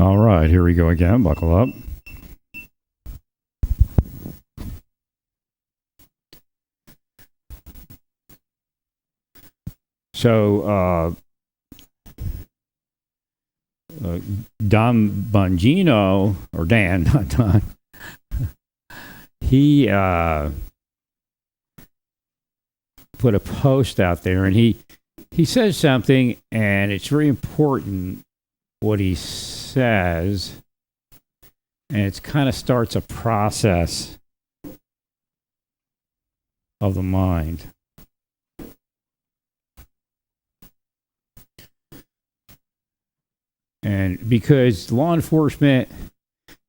All right, here we go again. Buckle up. So, Don Bongino, or Dan, not Don, he put a post out there, and he says something, and it's very important what he says, and it kind of starts a process of the mind. And because law enforcement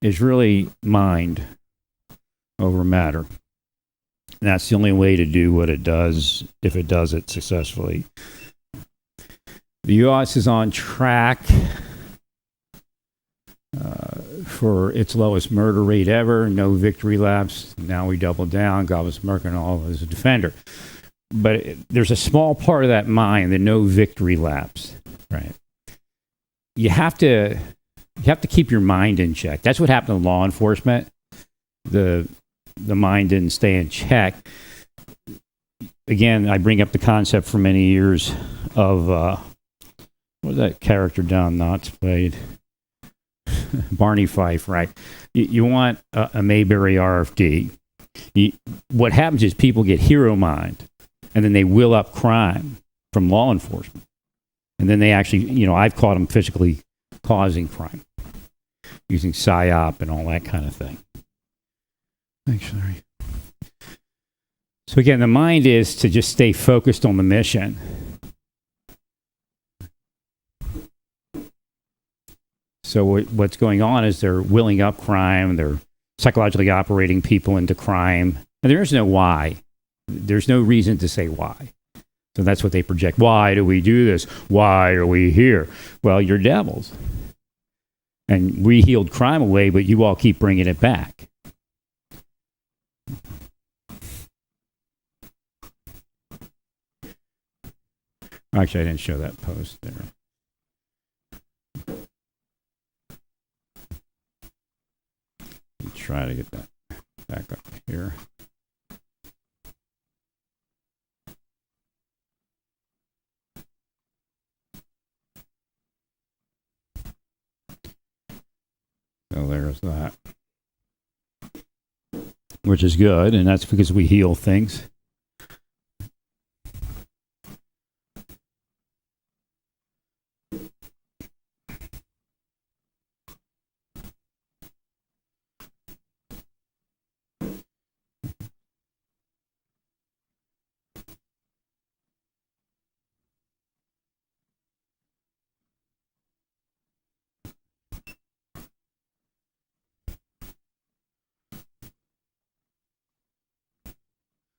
is really mind over matter. And that's the only way to do what it does, if it does it successfully. The U.S. is on track for its lowest murder rate ever, no victory laps. Now we double down, God was Mercantile as a defender. But there's a small part of that mind, the no victory laps, right? You have to keep your mind in check. That's what happened to law enforcement. The mind didn't stay in check. Again, I bring up the concept for many years of what was that character Don Knotts played? Barney Fife, right? You want a Mayberry RFD. What happens is people get hero mind, and then they will up crime from law enforcement. And then they actually, I've caught them physically causing crime, using PSYOP and all that kind of thing. Thanks, Larry. So again, the mind is to just stay focused on the mission. So what's going on is they're willing up crime, they're psychologically operating people into crime, and there is no why. There's no reason to say why. So that's what they project. Why do we do this? Why are we here? Well, you're devils. And we healed crime away, but you all keep bringing it back. Actually, I didn't show that post there. Let me try to get that back up here. So there's that, which is good, and that's because we heal things.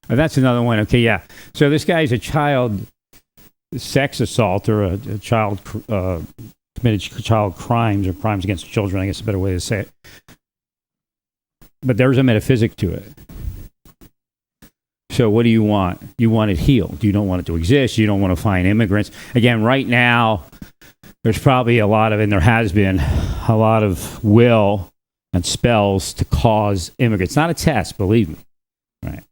Oh, that's another one. Okay, yeah. So this guy's a child sex assaulter, a child committed child crimes or crimes against children, I guess is a better way to say it. But there's a metaphysic to it. So what do you want? You want it healed. You don't want it to exist. You don't want to find immigrants. Again, right now, there's probably a lot of, and there has been, a lot of will and spells to cause immigrants. It's not a test, believe me. Right?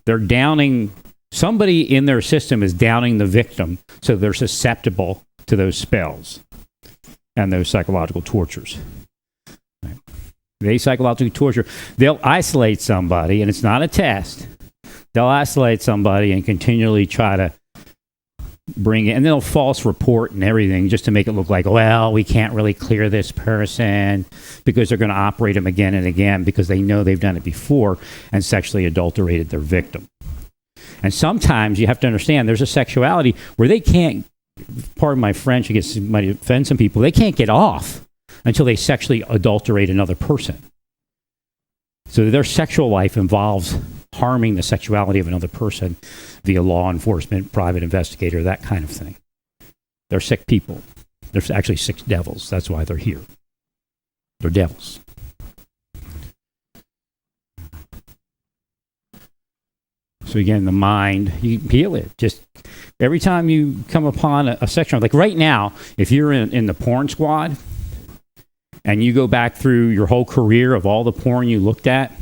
They're downing, somebody in their system is downing the victim so they're susceptible to those spells and those psychological tortures. Right? They psychologically torture. They'll isolate somebody, and it's not a test. They'll isolate somebody and continually try to bring it, and they'll false report and everything just to make it look like, well, we can't really clear this person, because they're going to operate them again and again because they know they've done it before and sexually adulterated their victim. And sometimes you have to understand there's a sexuality where they can't, pardon my French, I guess it might offend some people, they can't get off until they sexually adulterate another person. So their sexual life involves harming the sexuality of another person via law enforcement, private investigator, that kind of thing. They're sick people. There's actually sick devils. That's why they're here. They're devils. So again, the mind, you heal it. Just every time you come upon a section, like right now, if you're in the porn squad, and you go back through your whole career of all the porn you looked at,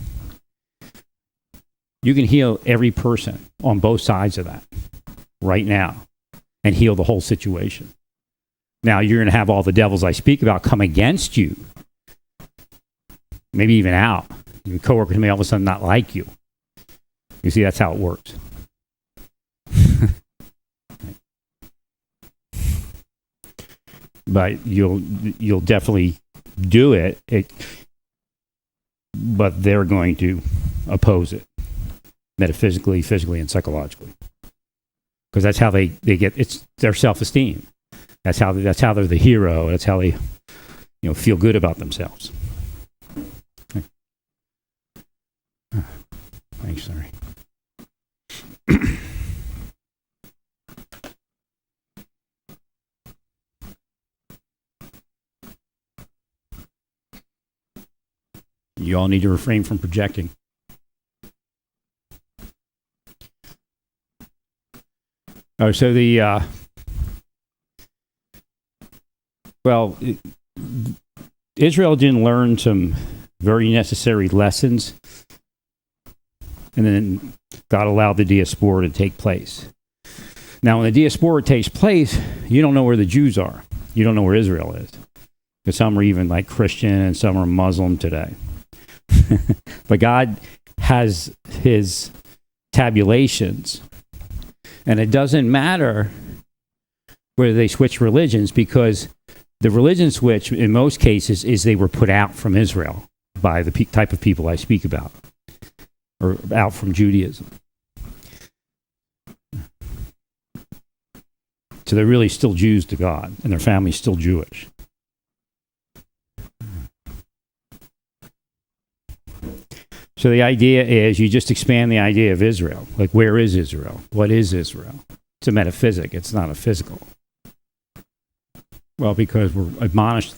you can heal every person on both sides of that right now and heal the whole situation. Now, you're going to have all the devils I speak about come against you, maybe even out. Your coworkers may all of a sudden not like you. You see, that's how it works. But you'll definitely do it, but they're going to oppose it metaphysically, physically, and psychologically, because that's how they get, it's their self-esteem. That's how they're the hero. That's how they feel good about themselves. Thanks, sorry. You all need to refrain from projecting. Oh, so Israel didn't learn some very necessary lessons, and then God allowed the diaspora to take place. Now, when the diaspora takes place, you don't know where the Jews are. You don't know where Israel is, because some are even like Christian and some are Muslim today. But God has his tabulations, and it doesn't matter whether they switch religions, because the religion switch in most cases is they were put out from Israel by the type of people I speak about, or out from Judaism. So they're really still Jews to God, and their family's still Jewish. So the idea is you just expand the idea of Israel. Like, where is Israel? What is Israel? It's a metaphysic. It's not a physical. Well, because we're admonished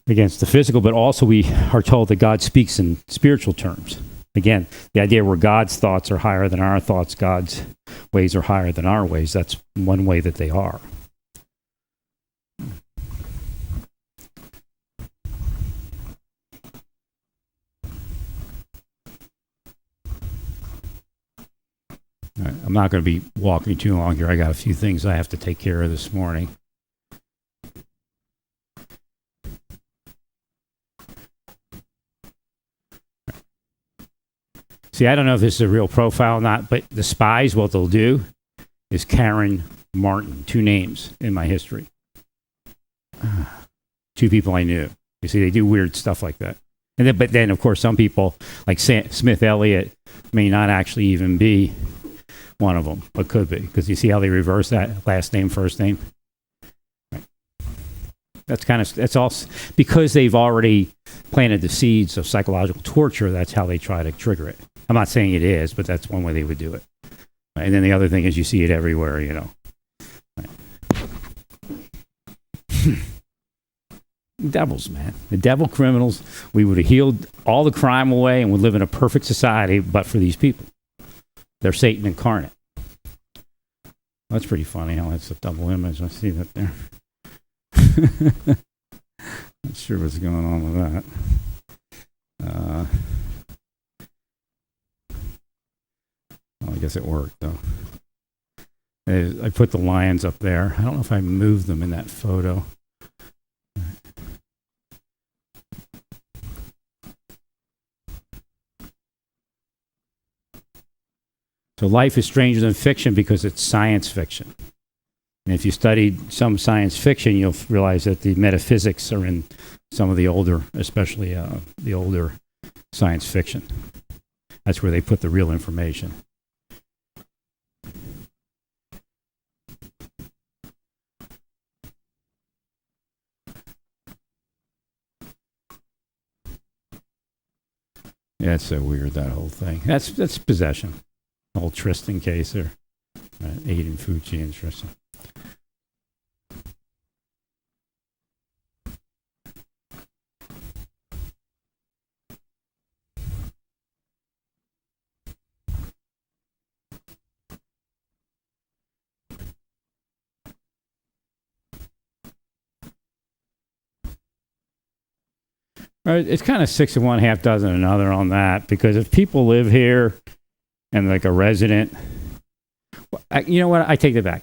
against the physical, but also we are told that God speaks in spiritual terms. Again, the idea where God's thoughts are higher than our thoughts, God's ways are higher than our ways. That's one way that they are. All right, I'm not going to be walking too long here. I got a few things I have to take care of this morning. See, I don't know if this is a real profile or not, but the spies, what they'll do is Karen Martin, 2 names in my history. 2 people I knew. You see, they do weird stuff like that. But then, of course, some people, like Smith Elliott, may not actually even be one of them, but could be, because you see how they reverse that last name, first name? Right. That's all, because they've already planted the seeds of psychological torture, that's how they try to trigger it. I'm not saying it is, but that's one way they would do it. Right. And then the other thing is you see it everywhere, Right. Devils, man. The devil criminals, we would have healed all the crime away and would live in a perfect society, but for these people. They're Satan incarnate. That's pretty funny how that's a double image. I see that there. Not sure what's going on with that. Well, I guess it worked, though. I put the lions up there. I don't know if I moved them in that photo. So life is stranger than fiction because it's science fiction. And if you studied some science fiction, you'll realize that the metaphysics are in some of the older, especially the older science fiction. That's where they put the real information. Yeah, it's so weird, that whole thing. That's possession. The whole Tristan case there. Aiden Fucci and Tristan. It's kind of 6 of one, half dozen another on that, because if people live here and like a resident, you know what? I take that back.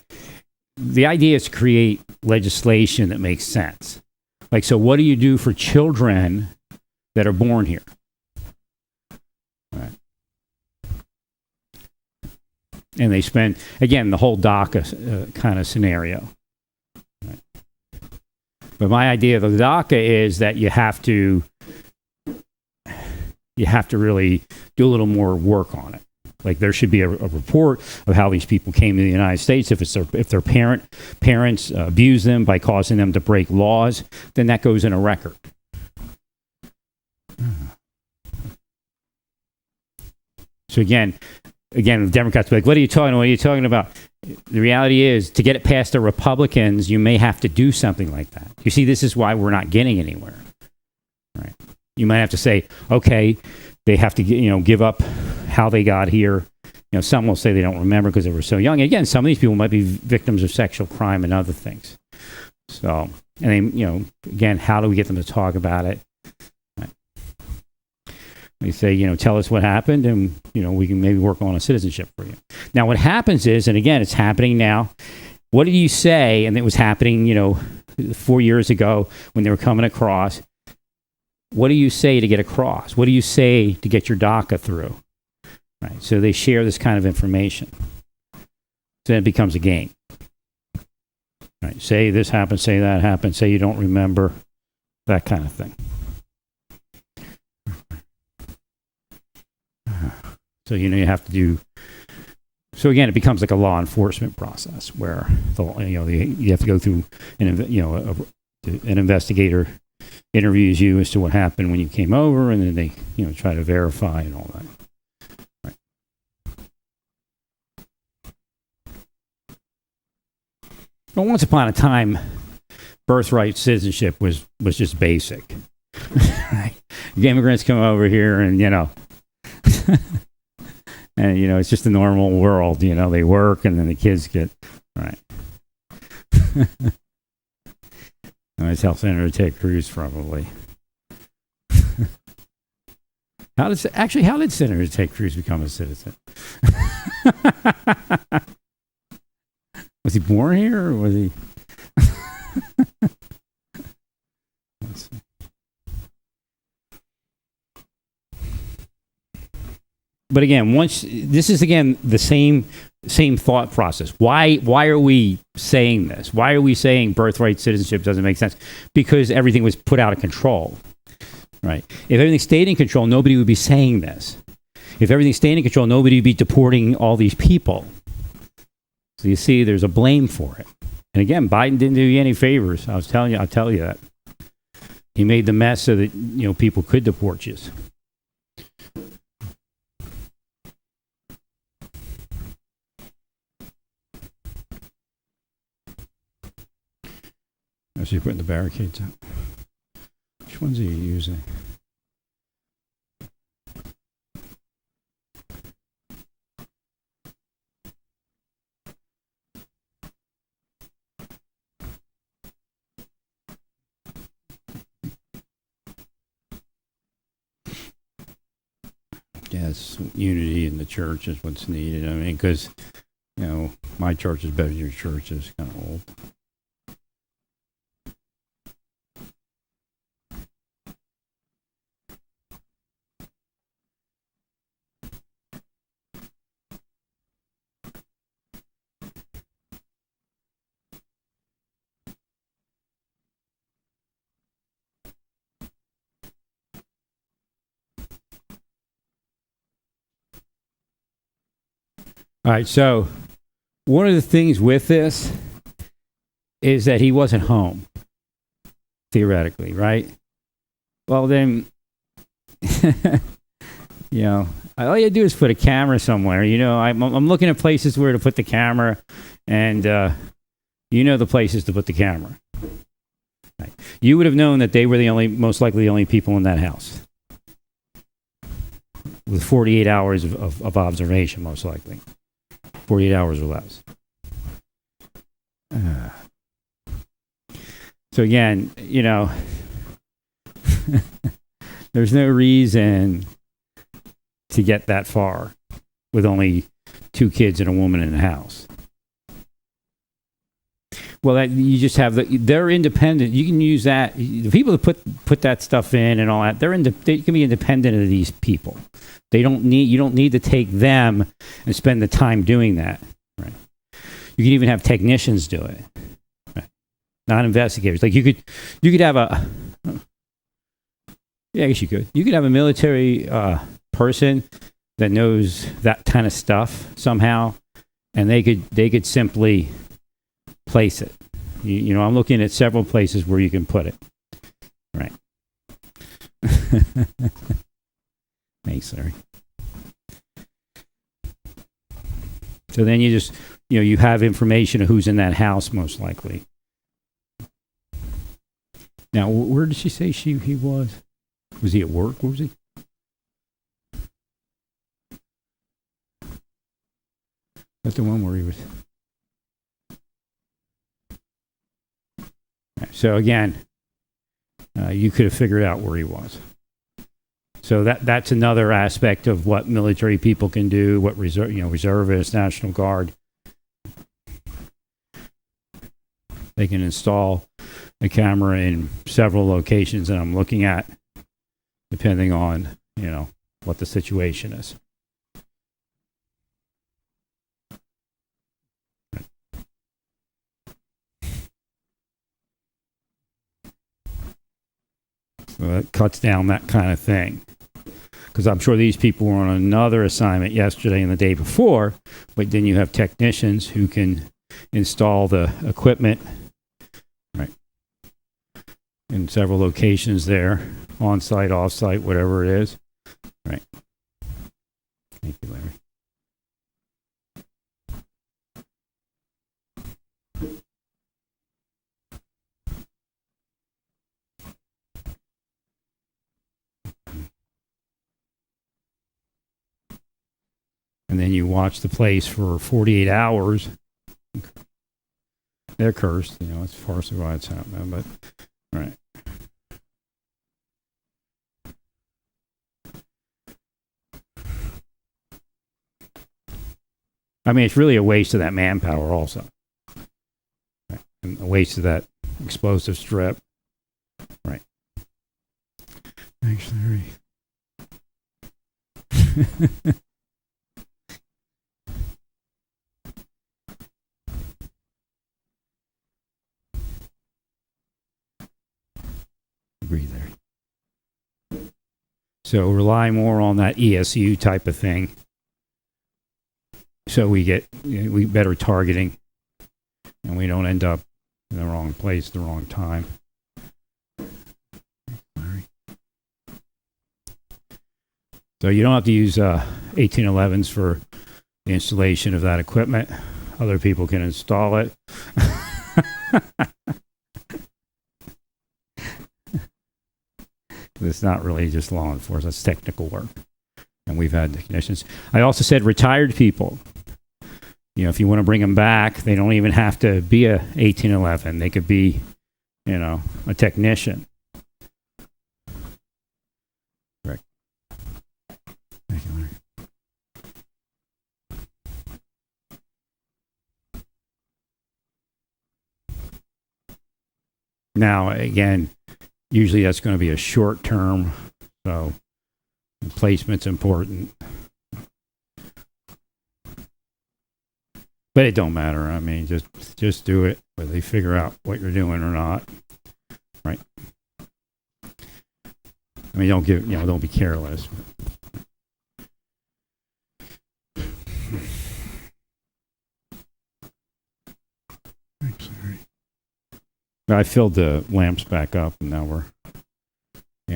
The idea is to create legislation that makes sense. Like, so what do you do for children that are born here? Right. And they spend, again, the whole DACA kind of scenario. Right. But my idea of the DACA is that you have to really do a little more work on it. Like, there should be a report of how these people came to the United States. If their parents abuse them by causing them to break laws, then that goes in a record. So again, the Democrats will be like, what are you talking about? The reality is, to get it past the Republicans, you may have to do something like that. You see, this is why we're not getting anywhere. Right? You might have to say, okay, they have to give up how they got here. Some will say they don't remember because they were so young. And again, some of these people might be victims of sexual crime and other things. So, and then, again, how do we get them to talk about it? Right. They say, tell us what happened, and, we can maybe work on a citizenship for you. Now, what happens is, and again, it's happening now. What did you say? And it was happening, 4 years ago when they were coming across. What do you say to get across? What do you say to get your DACA through? Right. So they share this kind of information. So then it becomes a game. Right. Say this happened, say that happened, say you don't remember, that kind of thing. So, you have to do. So again, it becomes like a law enforcement process where you have to go through an investigator interviews you as to what happened when you came over, and then they try to verify and all that. Right. Well, once upon a time, birthright citizenship was just basic. Right? The immigrants come over here, and and it's just a normal world. They work, and then the kids get right. It's helped Senator Ted Cruz probably. How did Senator Ted Cruz become a citizen? Was he born here, or was he? Let's see. But again, this is the same thought process. Why are we saying this? Why are we saying birthright citizenship doesn't make sense? Because everything was put out of control, right? If everything stayed in control, nobody would be saying this. If everything stayed in control, nobody would be deporting all these people. So you see, there's a blame for it. And again, Biden didn't do you any favors. I'll tell you that. He made the mess so that people could deport you. So you're putting the barricades up. Which ones are you using? Yes, unity in the church is what's needed. I mean, because, my church is better than your church. It's kind of old. All right, so one of the things with this is that he wasn't home, theoretically, right? Well, then, all you do is put a camera somewhere. I'm looking at places where to put the camera, and the places to put the camera. Right. You would have known that they were most likely the only people in that house, with 48 hours of observation, most likely. 48 hours or less. So again, There's no reason to get that far with only 2 kids and a woman in the house. Well, you just have they're independent. You can use that. The people that put that stuff in and all that, they can be independent of these people. You don't need to take them and spend the time doing that. Right. You can even have technicians do it. Right. Not investigators. Like you could have I guess you could. You could have a military person that knows that kind of stuff somehow, and they could simply place it. I'm looking at several places where you can put it. Right. Thanks, Larry. So then you just, you have information of who's in that house most likely. Now, where did she say he was? Was he at work? Where was he? That's the one where he was. So again, you could have figured out where he was. So that's another aspect of what military people can do, what reservists, National Guard. They can install a camera in several locations that I'm looking at, depending on, what the situation is. So that cuts down that kind of thing. Because I'm sure these people were on another assignment yesterday and the day before, but then you have technicians who can install the equipment, right, in several locations there, on-site, off-site, whatever it is. Right. Thank you, Larry. And then you watch the place for 48 hours. They're cursed, as far as why it's happening, but right. I mean, it's really a waste of that manpower also. Right. And a waste of that explosive strip. Right. Thanks, Larry. Agree there. So rely more on that ESU type of thing. So we get better targeting, and we don't end up in the wrong place at the wrong time. So you don't have to use 1811s for the installation of that equipment. Other people can install it. It's not really just law enforcement, it's technical work. And we've had technicians. I also said retired people. If you want to bring them back, they don't even have to be a 1811. They could be, a technician. Correct. Thank you, Larry. Now, again, usually that's going to be a short term, so placement's important. But it don't matter. I mean, just do it, whether they figure out what you're doing or not. Right? I mean, don't be careless. Thanks, Larry. I filled the lamps back up, and now we're.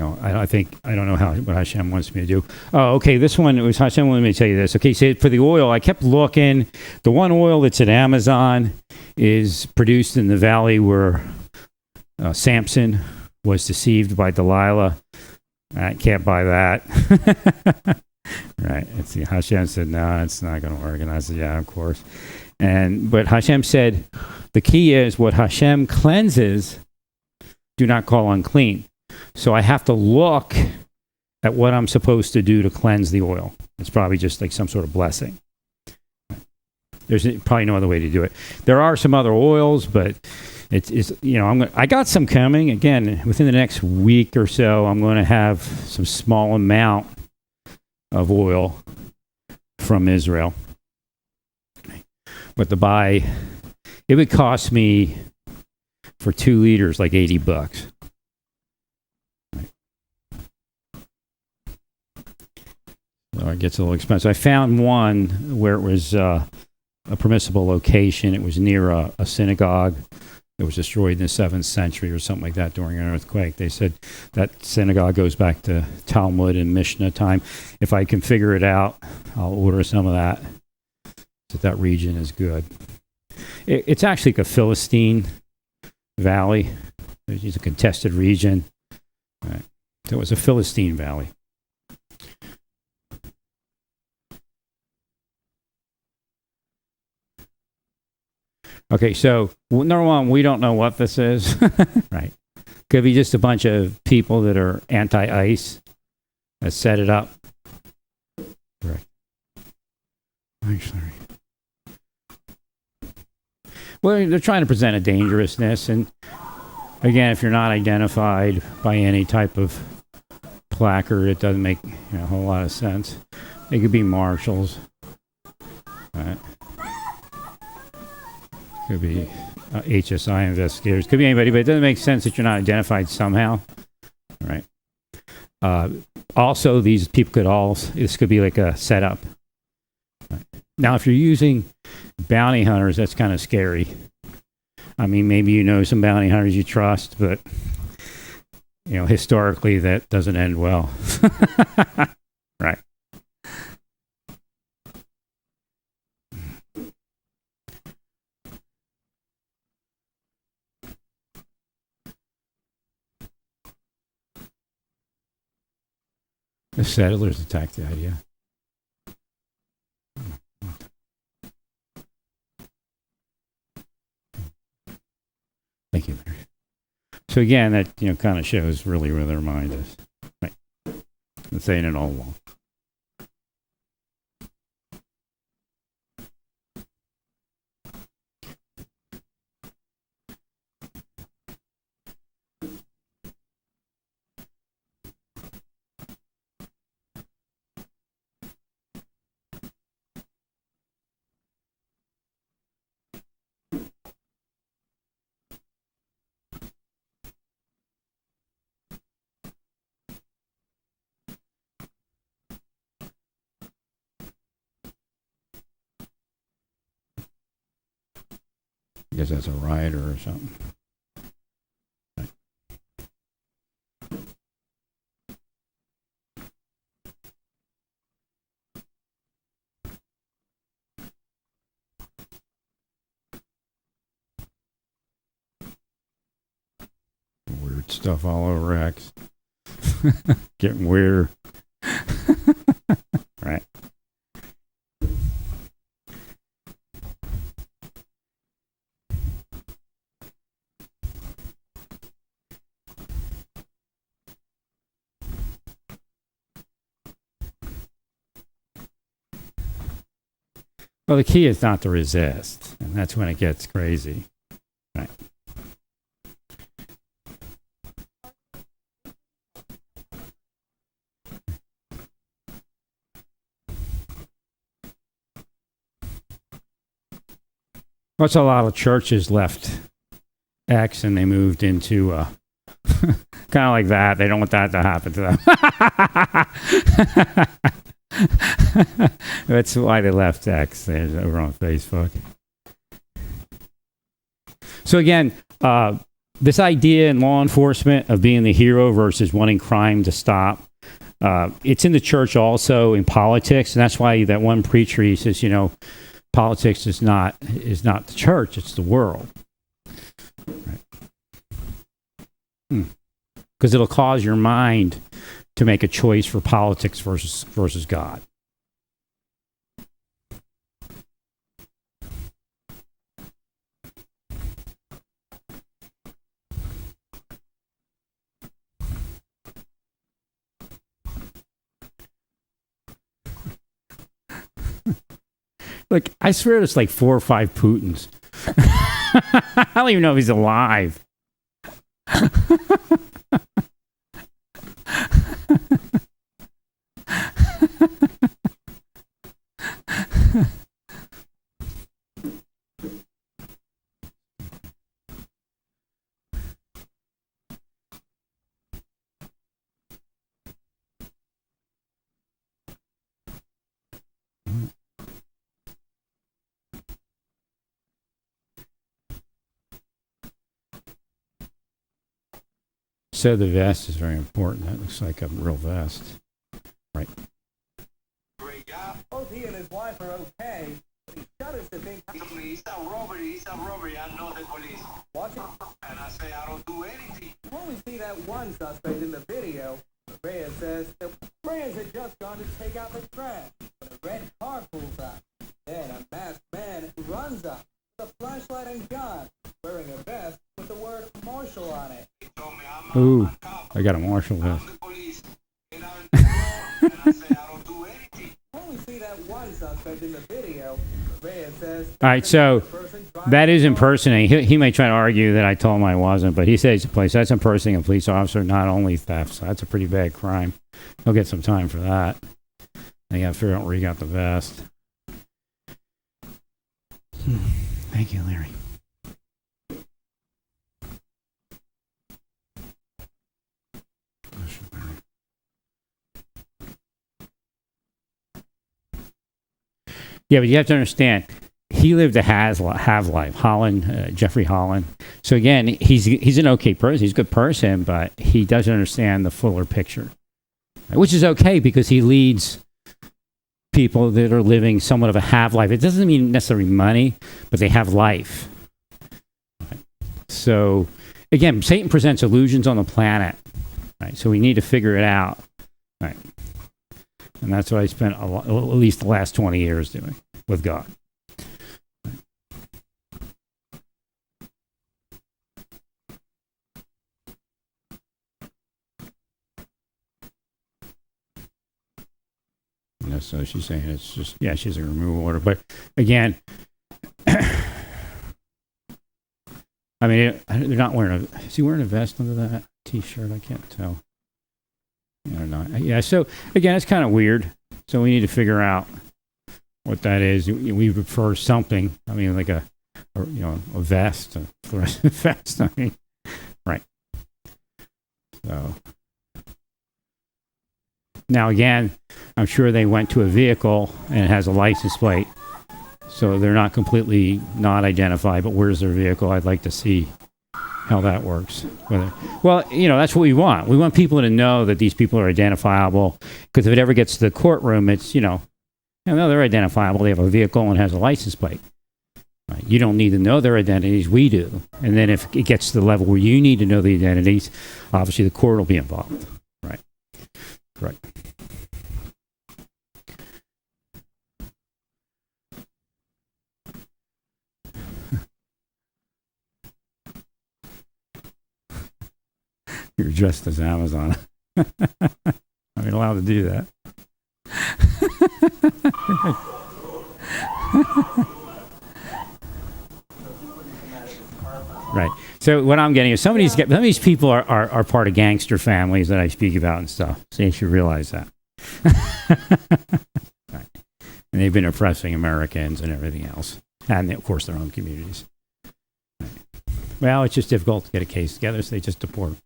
I think, I don't know what Hashem wants me to do. Oh, okay, this one, it was Hashem wanted me to tell you this. Okay, so for the oil, I kept looking. The one oil that's at Amazon is produced in the valley where Samson was deceived by Delilah. I can't buy that. Right. Hashem said, no, it's not going to work. And I said, yeah, of course. But Hashem said, the key is what Hashem cleanses, do not call unclean. So I have to look at what I'm supposed to do to cleanse the oil. It's probably just like some sort of blessing. There's probably no other way to do it. There are some other oils, but it's I got some coming. Again, within the next week or so, I'm going to have some small amount of oil from Israel. But to buy, it would cost me for 2 liters like $80. So it gets a little expensive. I found one where it was a permissible location. It was near a synagogue that was destroyed in the 7th century or something like that during an earthquake. They said that synagogue goes back to Talmud and Mishnah time. If I can figure it out, I'll order some of that. So that region is good. It's actually like a Philistine valley. It's a contested region. Right. So it was a Philistine valley. Okay, so number one, we don't know what this is. Right. Could be just a bunch of people that are anti-ice that set it up. Right. Actually. Well, they're trying to present a dangerousness. And again, if you're not identified by any type of placard, it doesn't make a whole lot of sense. They could be marshals. Right. Could be HSI investigators. Could be anybody, but it doesn't make sense that you're not identified somehow. All right. Also, these people this could be like a setup. Right. Now, if you're using bounty hunters, that's kind of scary. I mean, maybe you know some bounty hunters you trust, but historically that doesn't end well. Right. The settlers attacked the idea. Thank you, Larry. So again, that kind of shows really where their mind is. Right. I'm saying it all along. I guess that's a rioter or something. Right. Weird stuff all over X. Getting weird. Right. Well, the key is not to resist, and that's when it gets crazy. Right. What's a lot of churches left X and they moved into kind of like that. They don't want that to happen to them. That's why they left X. There's over on Facebook. So again, this idea in law enforcement of being the hero versus wanting crime to stop, it's in the church also, in politics, and that's why that one preacher, he says, politics is not the church, it's the world. Right. Because it'll cause your mind to make a choice for politics versus God. Look, I swear there's like 4 or 5 Putins. I don't even know if he's alive. So the vest is very important. That looks like a real vest. Right. Great job. Both he and his wife are okay. He shudders to think it's a robbery, I know the police. Watch it. And I say I don't do anything. You only see that one suspect in the video. Reyes says the Reyes had just gone to take out the trash when a red car pulls up. Then a masked man runs up with a flashlight and gun, wearing a vest with the word Marshall on it. He told me Ooh, I got a Marshall vest. I'm the police. And I say I don't do anything. You only see that one suspect in the video. Reyes says. All right, so that is impersonating. He may try to argue that I told him I wasn't, but he says that's impersonating a police officer, not only theft. So that's a pretty bad crime. He'll get some time for that. I got to figure out where he got the vest. Thank you, Larry. Yeah, but you have to understand, he lived a have life. Holland, Jeffrey Holland. So again, he's an okay person. He's a good person, but he doesn't understand the fuller picture, which is okay because he leads people that are living somewhat of a have life. It doesn't mean necessarily money, but they have life. So again, Satan presents illusions on the planet, right? So we need to figure it out, right? And that's what I spent at least the last 20 years doing with God. So she's saying it's just, yeah, she's a removal order. But again, I mean, they're not wearing is he wearing a vest under that T-shirt? I can't tell. Or not. Yeah, so again, it's kind of weird. So we need to figure out what that is. We prefer something. I mean, like a vest, a fluorescent vest. I mean, right. So now again, I'm sure they went to a vehicle and it has a license plate, so they're not completely not identified. But where's their vehicle? I'd like to see how that works. Well, that's what we want. We want people to know that these people are identifiable, because if it ever gets to the courtroom, it's, they're identifiable. They have a vehicle and has a license plate. Right? You don't need to know their identities. We do. And then if it gets to the level where you need to know the identities, obviously the court will be involved. Right. Correct. You're dressed as Amazon. I'm allowed to do that. Right. So what I'm getting is some of these people are part of gangster families that I speak about and stuff. So you should realize that. Right. And they've been oppressing Americans and everything else. And, of course, their own communities. Right. Well, it's just difficult to get a case together, so they just deport them.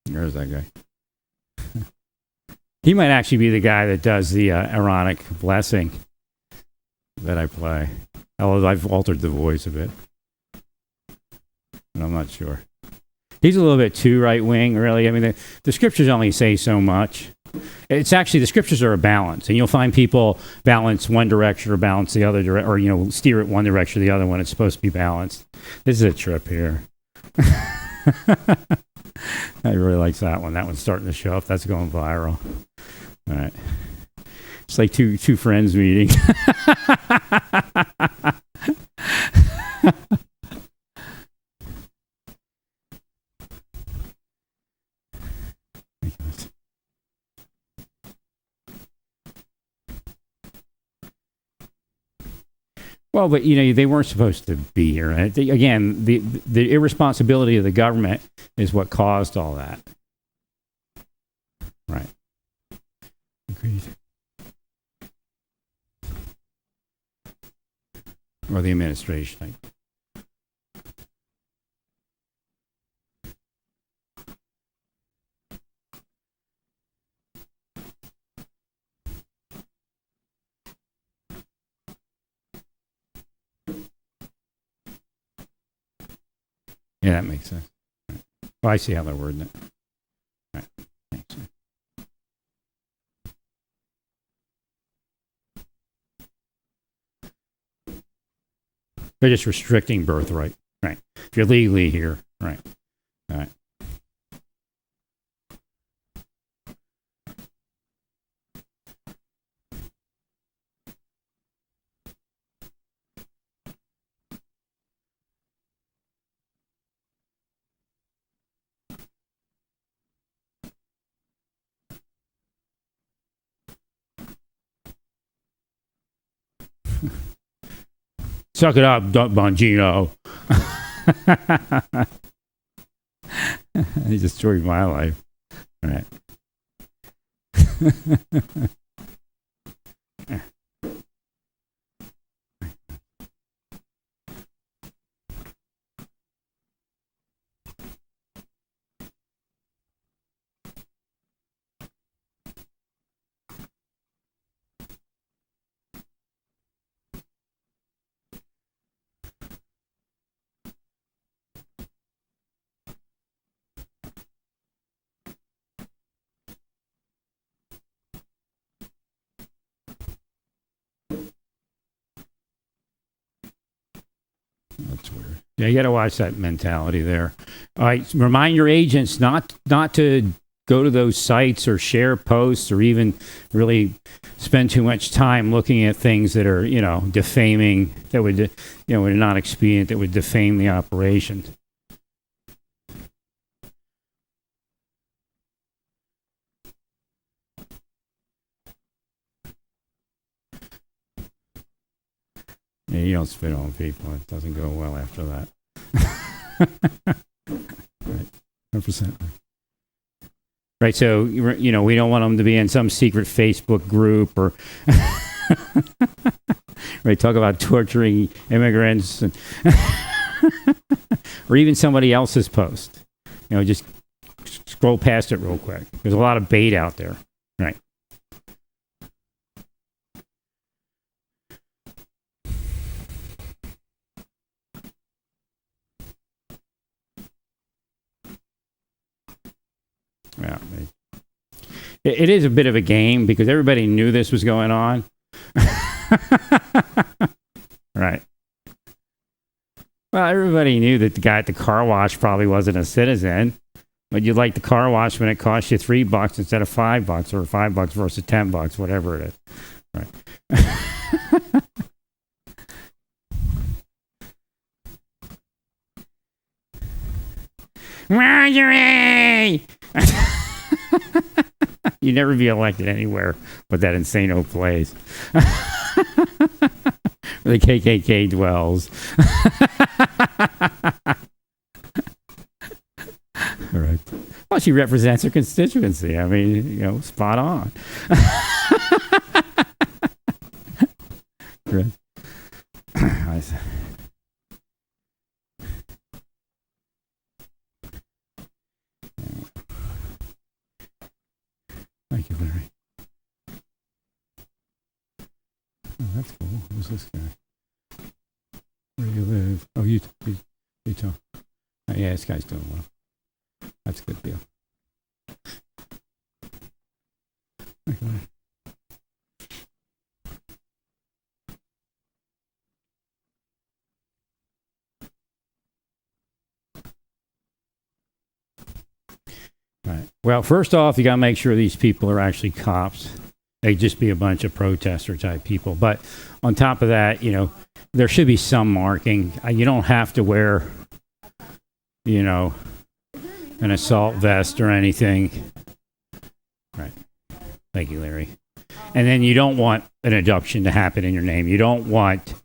There's that guy. He might actually be the guy that does the ironic blessing that I play. Although I've altered the voice a bit. But I'm not sure. He's a little bit too right-wing, really. I mean, the scriptures only say so much. It's actually, the scriptures are a balance. And you'll find people balance one direction or balance the other direction, or, steer it one direction or the other when it's supposed to be balanced. This is a trip here. I really like that one. That one's starting to show up. That's going viral. All right. It's like two friends meeting. Well, but they weren't supposed to be here. Again, the irresponsibility of the government is what caused all that. Right. Agreed. Or the administration. Yeah, that makes sense. Right. Well, I see how they're wording it. Right. Thanks. They're just restricting birthright. Right. If you're legally here. Right. All right. Suck it up, Bongino. He destroyed my life. All right. That's weird. Yeah, you got to watch that mentality there. All right, remind your agents not to go to those sites or share posts or even really spend too much time looking at things that are, defaming, that would, are not expedient, that would defame the operation. Yeah, you don't spit on people. It doesn't go well after that. Right. 100%. Right, so, we don't want them to be in some secret Facebook group or... right, talk about torturing immigrants and or even somebody else's post. Just scroll past it real quick. There's a lot of bait out there. Right. Yeah, it is a bit of a game because everybody knew this was going on. Right. Well, everybody knew that the guy at the car wash probably wasn't a citizen, but you like the car wash when it costs you $3 instead of $5 or $5 versus $10, whatever it is. Right. Marjorie! You'd never be elected anywhere but that insano place. Where the KKK dwells. All right. Well, she represents her constituency. I mean, spot on. Right. Thank you, Larry. Oh, that's cool. Who's this guy? Where do you live? Oh, Utah. Oh, yeah, this guy's doing well. That's a good deal. Thank you, Larry. Right. Well, first off, you got to make sure these people are actually cops. They'd just be a bunch of protester type people. But on top of that, there should be some marking. You don't have to wear, an assault vest or anything. Right. Thank you, Larry. And then you don't want an induction to happen in your name. You don't want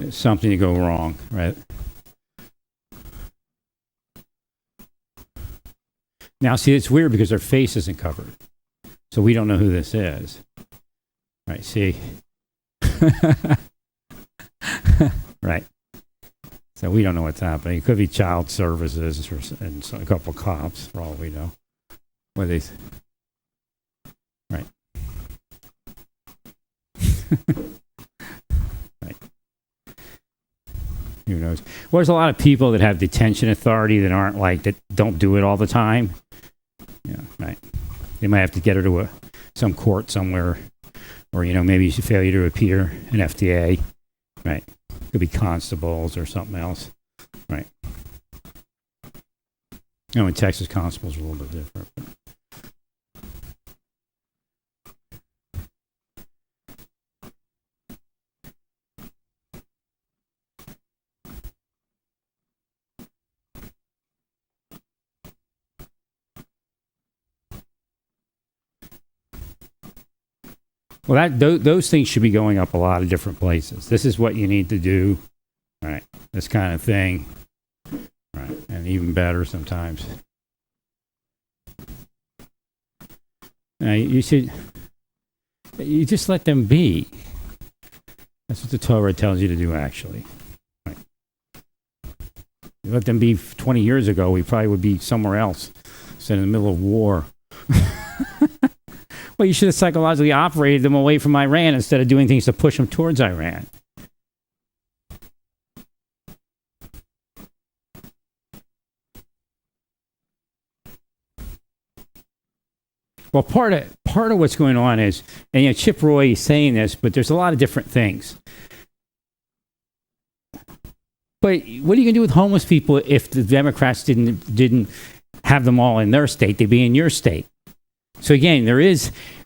something to go wrong, right? Now, see, it's weird because their face isn't covered. So we don't know who this is. Right, see? Right. So we don't know what's happening. It could be child services and a couple of cops, for all we know. What they right. Right. Who knows? Well, there's a lot of people that have detention authority that aren't that don't do it all the time. Yeah, right. They might have to get her to some court somewhere, or maybe failure to appear in FTA. Right. Could be constables or something else. Right. In Texas, constables are a little bit different. Well, those things should be going up a lot of different places. This is what you need to do, right? This kind of thing, right? And even better sometimes. You just let them be. That's what the Torah tells you to do, actually. Right? You let them be 20 years ago, we probably would be somewhere else, instead in the middle of war. Well, you should have psychologically operated them away from Iran instead of doing things to push them towards Iran. Well, part of what's going on is, and Chip Roy is saying this, but there's a lot of different things. But what are you going to do with homeless people if the Democrats didn't have them all in their state? They'd be in your state. So again,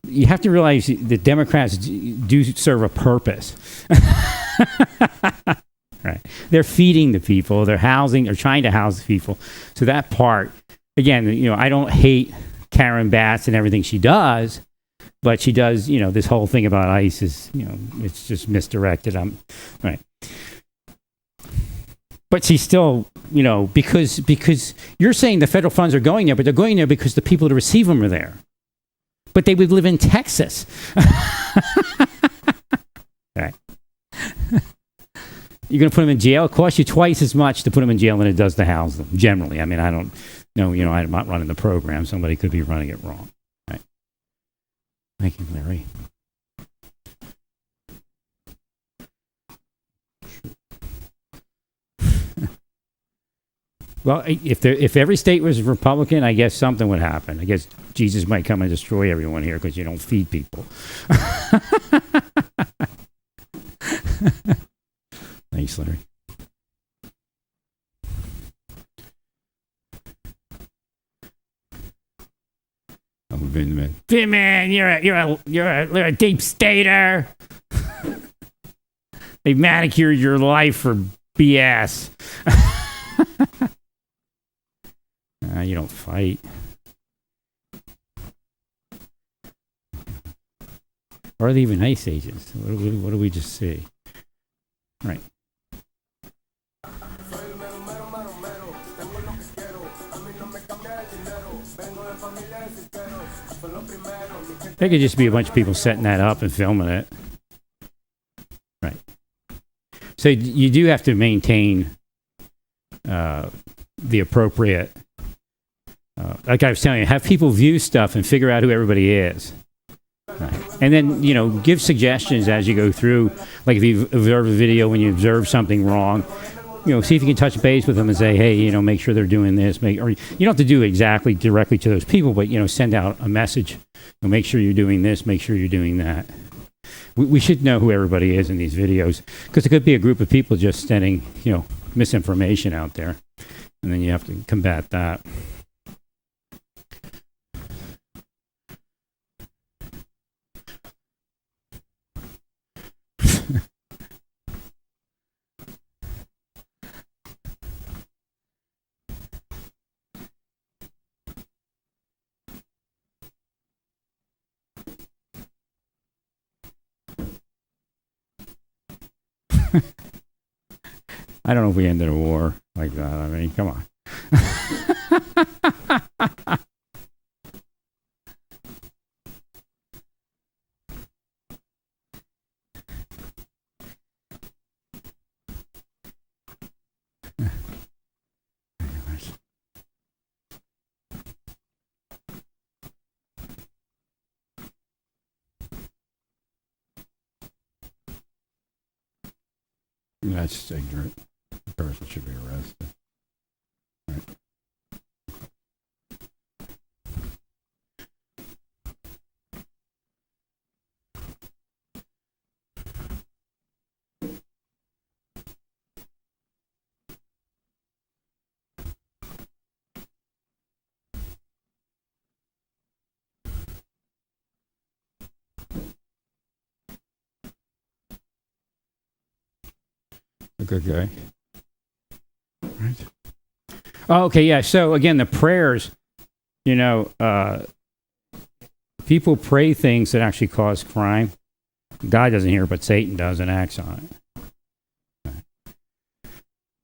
you have to realize that Democrats do serve a purpose. Right. They're feeding the people, they're housing, or trying to house the people. So that part, again, I don't hate Karen Bass and everything she does, but she does, this whole thing about ICE is, it's just misdirected. Right. But she's still, because you're saying the federal funds are going there, but they're going there because the people to receive them are there. But they would live in Texas. Right. You're going to put them in jail? It costs you twice as much to put them in jail than it does to house them, generally. I mean, I don't know, I'm not running the program. Somebody could be running it wrong. Right. Thank you, Larry. Well, if every state was Republican, I guess something would happen. I guess Jesus might come and destroy everyone here because you don't feed people. Thanks, Larry. Oh, Vin, you're a deep stater. They manicured your life for BS. You don't fight. Or are they even ICE agents? What do we just see? Right. They could just be a bunch of people setting that up and filming it. Right. So you do have to maintain the appropriate, like I was telling you, have people view stuff and figure out who everybody is. Right. And then, give suggestions as you go through. Like if you observe a video, when you observe something wrong, see if you can touch base with them and say, hey, make sure they're doing this. Or you don't have to do exactly directly to those people, but, send out a message. Make sure you're doing this, make sure you're doing that. We should know who everybody is in these videos, because it could be a group of people just sending, misinformation out there. And then you have to combat that. I don't know if we ended a war like that. I mean, come on. That's just ignorant. The person should be arrested. Right. A good guy. Right. Oh, okay, yeah. So again, the prayers, people pray things that actually cause crime. God doesn't hear, but Satan does and acts on it.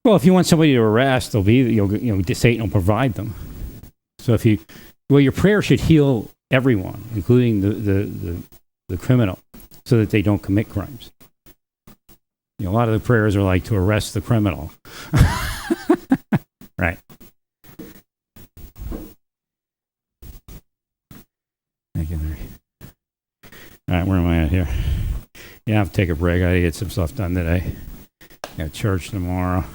Well, if you want somebody to arrest, Satan will provide them. So your prayer should heal everyone, including the criminal, so that they don't commit crimes. A lot of the prayers are like to arrest the criminal. Right. Thank you, Larry. All right, where am I at here? Yeah, I have to take a break. I got to get some stuff done today. Got church tomorrow.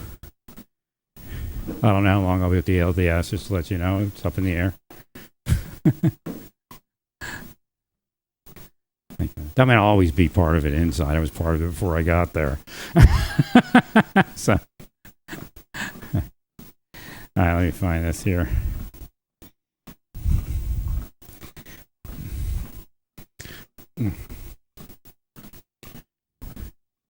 I don't know how long I'll be with the LDS, just to let you know. It's up in the air. That might always be part of it inside. I was part of it before I got there. So, all right, let me find this here.